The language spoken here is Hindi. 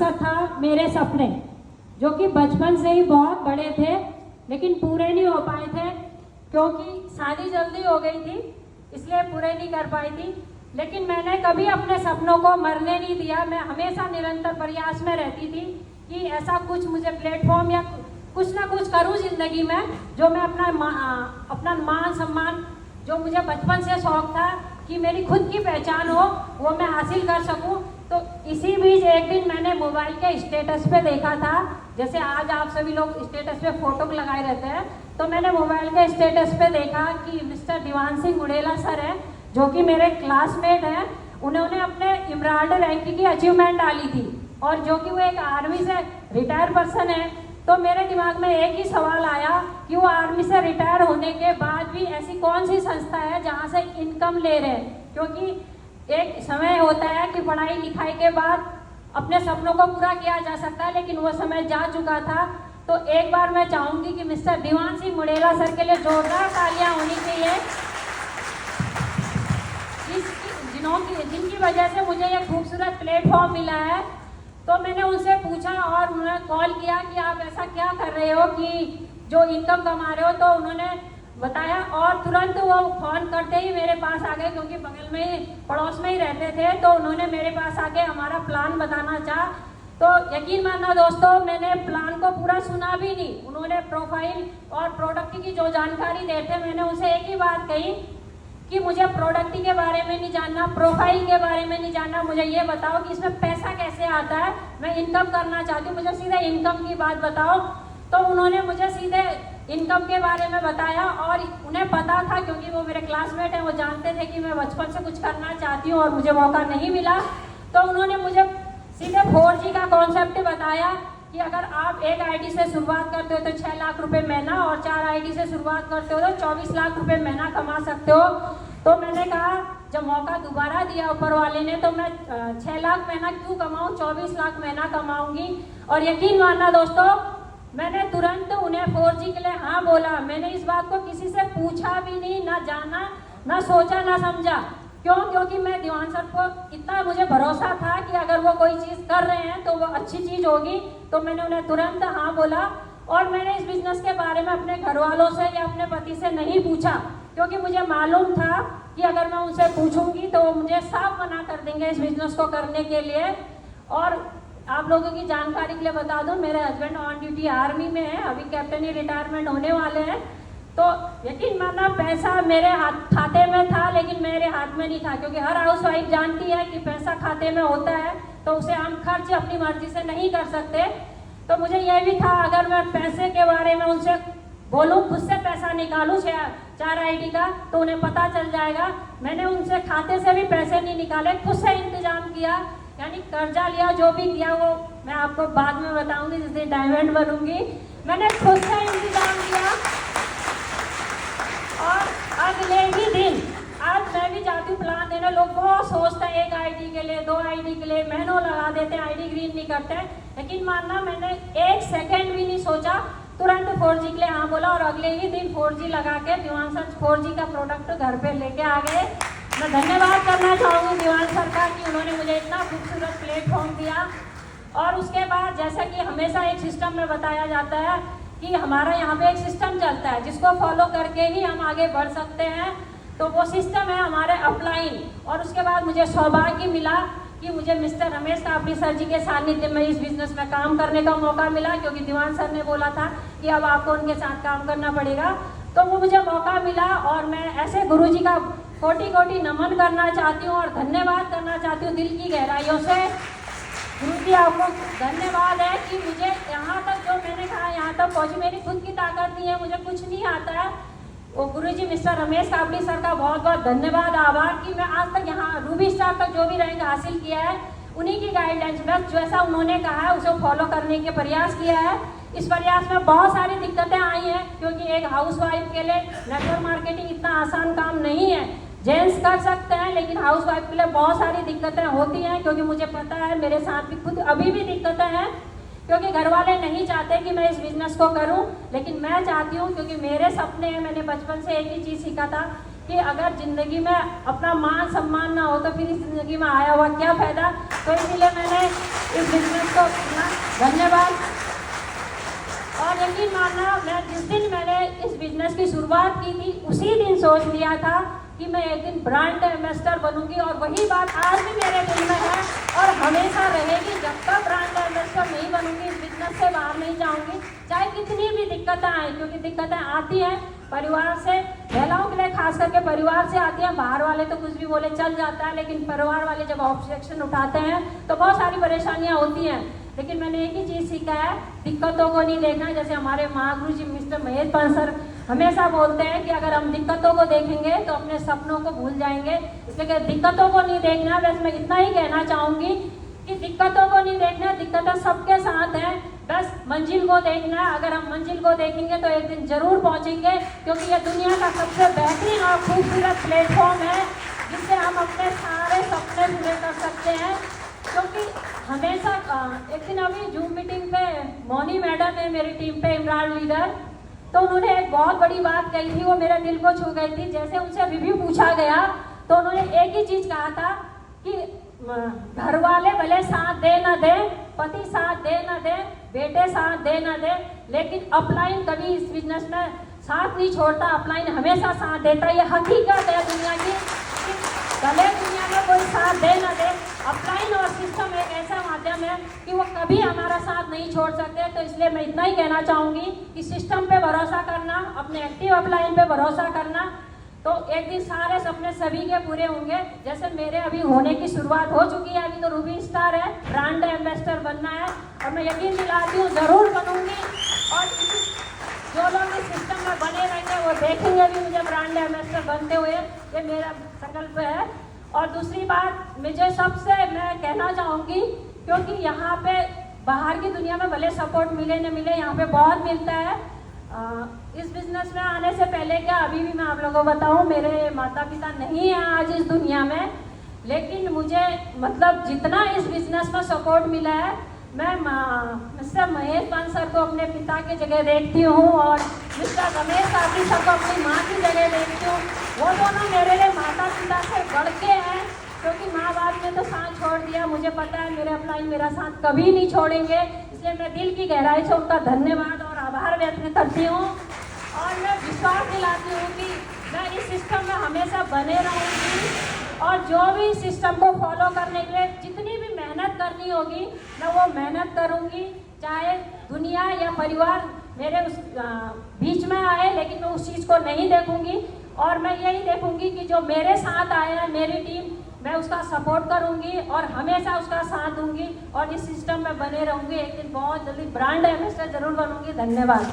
मकसद था मेरे सपने, जो कि बचपन से ही बहुत बड़े थे लेकिन पूरे नहीं हो पाए थे, क्योंकि शादी जल्दी हो गई थी इसलिए पूरे नहीं कर पाई थी। लेकिन मैंने कभी अपने सपनों को मरने नहीं दिया। मैं हमेशा निरंतर प्रयास में रहती थी कि ऐसा कुछ मुझे प्लेटफॉर्म या कुछ ना कुछ करूं जिंदगी में, जो मैं अपना मान सम्मान, जो मुझे बचपन से शौक था कि मेरी खुद की पहचान हो, वो मैं हासिल कर सकूं। तो इसी बीच एक दिन मैंने मोबाइल के स्टेटस पे देखा था, जैसे आज आप सभी लोग स्टेटस पे फोटो लगाए रहते हैं, तो मैंने मोबाइल के स्टेटस पे देखा कि मिस्टर दीवान सिंह मुड़ेला सर हैं, जो कि मेरे क्लासमेट हैं। उन्होंने अपने इमराल्ड रैंक की अचीवमेंट डाली थी और जो कि वो एक आर्मी से रिटायर पर्सन है। तो मेरे दिमाग में एक ही सवाल आया कि वो आर्मी से रिटायर होने के बाद भी ऐसी कौन सी संस्था है जहाँ से इनकम ले रहे हैं, क्योंकि एक समय होता है कि पढ़ाई लिखाई के बाद अपने सपनों को पूरा किया जा सकता है, लेकिन वो समय जा चुका था। तो एक बार मैं चाहूँगी कि मिस्टर दीवान सिंह मुड़ेला सर के लिए जोरदार तालियां होनी चाहिए, जिनकी वजह से मुझे ये खूबसूरत प्लेटफॉर्म मिला है। तो मैंने उनसे पूछा और उन्होंने कॉल किया कि आप ऐसा क्या कर रहे हो कि जो इनकम कमा रहे हो, तो उन्होंने बताया और तुरंत वो फ़ोन करते ही मेरे पास आ गए, क्योंकि बगल में ही पड़ोस में ही रहते थे। तो उन्होंने मेरे पास आके हमारा प्लान बताना चाहा। तो यकीन मानना दोस्तों, मैंने प्लान को पूरा सुना भी नहीं। उन्होंने प्रोफाइल और प्रोडक्ट की जो जानकारी देते, मैंने उनसे एक ही बात कही कि मुझे प्रोडक्ट के बारे में नहीं जानना, प्रोफाइल के बारे में नहीं जानना, मुझे ये बताओ कि इसमें पैसा कैसे आता है, मैं इनकम करना चाहती हूँ, मुझे सीधे इनकम की बात बताओ। तो उन्होंने मुझे सीधे इनकम के बारे में बताया और उन्हें पता था, क्योंकि वो मेरे क्लासमेट हैं, वो जानते थे कि मैं बचपन से कुछ करना चाहती हूँ और मुझे मौका नहीं मिला। तो उन्होंने मुझे सीधे 4G का कॉन्सेप्ट बताया कि अगर आप एक आईडी से शुरुआत करते हो तो 6 लाख रुपए महीना, और 4 आईडी से शुरुआत करते हो तो 24 लाख रुपए महीना कमा सकते हो। तो मैंने कहा जब मौका दोबारा दिया ऊपर वाले ने, तो मैं 6 लाख महीना क्यों कमाऊँ, 24 लाख महीना कमाऊंगी। और यकीन मानना दोस्तों, मैंने तुरंत उन्हें 4G के लिए हाँ बोला। मैंने इस बात को किसी से पूछा भी नहीं, ना जाना, ना सोचा, ना समझा। क्यों? क्योंकि मैं दीवान सर को इतना मुझे भरोसा था कि अगर वो कोई चीज़ कर रहे हैं तो वो अच्छी चीज़ होगी। तो मैंने उन्हें तुरंत हाँ बोला और मैंने इस बिजनेस के बारे में अपने घर वालों से या अपने पति से नहीं पूछा, क्योंकि मुझे मालूम था कि अगर मैं उनसे पूछूंगी तो वो मुझे साफ मना कर देंगे इस बिजनेस को करने के लिए। और आप लोगों की जानकारी के लिए बता दूं, मेरे हस्बैंड ऑन ड्यूटी आर्मी में है, अभी कैप्टन रिटायरमेंट होने वाले हैं। तो यकीन मानना पैसा मेरे खाते में था, लेकिन मेरे हाथ में नहीं था, क्योंकि हर हाउस वाइफ जानती है कि पैसा खाते में होता है तो उसे हम खर्च अपनी मर्जी से नहीं कर सकते। तो मुझे यह भी था अगर मैं पैसे के बारे में उनसे बोलूँ, खुद से पैसा निकालूँ 4 आईडी का, तो उन्हें पता चल जाएगा। मैंने उनसे खाते से भी पैसे नहीं निकाले, खुद से इंतजाम किया, यानी कर्जा लिया, जो भी किया वो मैं आपको बाद में बताऊंगी जिस दिन डायमंड बनूंगी। मैंने खुद से इंतजाम किया और अगले ही दिन आज मैं भी जाती हूँ प्लान देने। लोग बहुत सोचते हैं 1 आईडी के लिए, 2 आईडी के लिए महीनों लगा देते हैं, आईडी ग्रीन नहीं करते। लेकिन मानना मैंने 1 सेकेंड भी नहीं सोचा, तुरंत 4G के लिए हाँ बोला और अगले ही दिन 4G लगा के दीवान सर 4G का प्रोडक्ट घर पे लेके आ गए। मैं धन्यवाद करना चाहूँगी दीवान सर का कि उन्होंने मुझे इतना खूबसूरत प्लेटफॉर्म दिया। और उसके बाद जैसा कि हमेशा एक सिस्टम में बताया जाता है कि हमारा यहाँ पे एक सिस्टम चलता है जिसको फॉलो करके ही हम आगे बढ़ सकते हैं। तो वो सिस्टम है हमारे अपलाइन। और उसके बाद मुझे सौभाग्य मिला कि मुझे मिस्टर रमेश कापड़ी सर जी के सानिध्य में इस बिजनेस में काम करने का मौका मिला, क्योंकि दीवान सर ने बोला था कि अब आपको उनके साथ काम करना पड़ेगा। तो वो मुझे मौका मिला और मैं ऐसे गुरुजी का कोटि-कोटि नमन करना चाहती हूँ और धन्यवाद करना चाहती हूँ दिल की गहराइयों से। गुरुजी आपको धन्यवाद है कि मुझे यहाँ तक, जो मैंने कहा यहाँ तक पहुँची, मेरी खुद की ताकत नहीं है, मुझे कुछ नहीं आता है। वो गुरुजी मिस्टर रमेश कापड़ी सर का बहुत बहुत धन्यवाद, आभार कि मैं आज तक यहाँ रूबी स्टार तक जो भी रैंक हासिल किया है उन्हीं की गाइडलाइंस में जैसा उन्होंने कहा है उसे फॉलो करने के प्रयास किया है। इस प्रयास में बहुत सारी दिक्कतें आई हैं, क्योंकि एक हाउसवाइफ के लिए नेटवर्क मार्केटिंग इतना आसान काम नहीं है। जेंट्स कर सकते हैं, लेकिन हाउसवाइफ के लिए बहुत सारी दिक्कतें होती हैं, क्योंकि मुझे पता है मेरे साथ भी खुद अभी भी दिक्कतें हैं, क्योंकि घर वाले नहीं चाहते कि मैं इस बिजनेस को करूं, लेकिन मैं चाहती हूं, क्योंकि मेरे सपने हैं। मैंने बचपन से एक ही चीज़ सीखा था कि अगर ज़िंदगी में अपना मान सम्मान ना हो तो फिर इस ज़िंदगी में आया हुआ क्या फ़ायदा। तो इसलिए मैंने इस बिजनेस को तो धन्यवाद। और यकीन मानना, मैं जिस दिन मैंने इस बिजनेस की शुरुआत की थी उसी दिन सोच लिया था कि मैं एक दिन ब्रांड एम्बेसडर बनूंगी, और वही बात आज भी मेरे दिल में है और हमेशा रहेगी। जब तक ब्रांड एम्बेसडर नहीं बनूंगी, इस बिजनेस से बाहर नहीं जाऊंगी, चाहे कितनी भी दिक्कतें आए, क्योंकि दिक्कतें आती हैं परिवार से, महिलाओं के लिए खास करके परिवार से आती हैं। बाहर वाले तो कुछ भी बोले चल जाता है, लेकिन परिवार वाले जब ऑब्जेक्शन उठाते हैं तो बहुत सारी परेशानियां होती हैं। लेकिन मैंने एक ही चीज़ सीखा है, दिक्कतों को नहीं देखना। जैसे हमारे महागुरु जी मिस्टर महेश पान सर हमेशा बोलते हैं कि अगर हम दिक्कतों को देखेंगे तो अपने सपनों को भूल जाएंगे, इसलिए दिक्कतों को नहीं देखना। बस मैं इतना ही कहना चाहूँगी कि दिक्कतों को नहीं देखना, दिक्कतें सबके साथ हैं, बस मंजिल को देखना है। अगर हम मंजिल को देखेंगे तो एक दिन जरूर पहुँचेंगे, क्योंकि यह दुनिया का सबसे बेहतरीन और खूबसूरत प्लेटफॉर्म है जिससे हम अपने सारे सपने पूरे कर सकते हैं। क्योंकि हमेशा एक दिन अभी जूम मीटिंग पे मोनी मैडम है मेरी टीम पे, इमरान लीडर, तो उन्होंने एक बहुत बड़ी बात कही थी, वो मेरे दिल को छू गई थी। जैसे उनसे रिव्यू पूछा गया तो उन्होंने एक ही चीज़ कहा था कि घर वाले भले साथ दे ना दे, पति साथ दे ना दे, बेटे साथ दे ना दे, लेकिन अपलाइन कभी इस बिजनेस में साथ नहीं छोड़ता, अपलाइन हमेशा साथ देता है। ये हकीकत है दुनिया की, भले दुनिया में कोई साथ दे ना दे, अपलाइन और सिस्टम एक ऐसा माध्यम है कि वो कभी हमारा साथ नहीं छोड़ सकते। तो इसलिए मैं इतना ही कहना चाहूँगी कि सिस्टम पे भरोसा करना, अपने एक्टिव अपलाइन पे भरोसा करना, तो एक दिन सारे सपने सभी के पूरे होंगे। जैसे मेरे अभी होने की शुरुआत हो चुकी है, अभी तो रूबी स्टार है, ब्रांड एम्बेसडर बनना है और मैं यकीन दिलाती हूँ ज़रूर बनूंगी। और जो लोग इस सिस्टम में बने रहेंगे वो देखेंगे भी मुझे ब्रांड एम्बेसडर बनते हुए, ये मेरा संकल्प है। और दूसरी बात मुझे सबसे मैं कहना चाहूँगी, क्योंकि यहाँ पे बाहर की दुनिया में भले सपोर्ट मिले न मिले, यहाँ पे बहुत मिलता है। इस बिजनेस में आने से पहले क्या, अभी भी मैं आप लोगों को बताऊँ, मेरे माता पिता नहीं हैं आज इस दुनिया में, लेकिन मुझे मतलब जितना इस बिजनेस में सपोर्ट मिला है, मैं मिस्टर महेश पान सर को अपने पिता की जगह देखती हूँ और मिस्टर रमेश साथी सर को अपनी माँ की जगह देखती हूँ। वो दोनों मेरे लिए माता पिता से बढ़ के हैं, क्योंकि माँ बाप ने तो साथ छोड़ दिया, मुझे पता है मेरे अपलाइन मेरा साथ कभी नहीं छोड़ेंगे, इसलिए मैं दिल की गहराई से उनका धन्यवाद और आभार व्यक्त करती हूँ। और मैं विश्वास दिलाती हूँ कि मैं इस सिस्टम में हमेशा बने रहूँगी और जो भी सिस्टम को फॉलो करने के लिए जितनी भी मेहनत करनी होगी मैं वो मेहनत करूँगी, चाहे दुनिया या परिवार मेरे उस बीच में आए, लेकिन मैं उस चीज़ को नहीं देखूँगी। और मैं यही देखूँगी कि जो मेरे साथ आए हैं मेरी टीम, मैं उसका सपोर्ट करूँगी और हमेशा उसका साथ दूँगी और इस सिस्टम में बने रहूँगी। एक दिन बहुत जल्दी ब्रांड एम्बेसडर जरूर बनूँगी। धन्यवाद।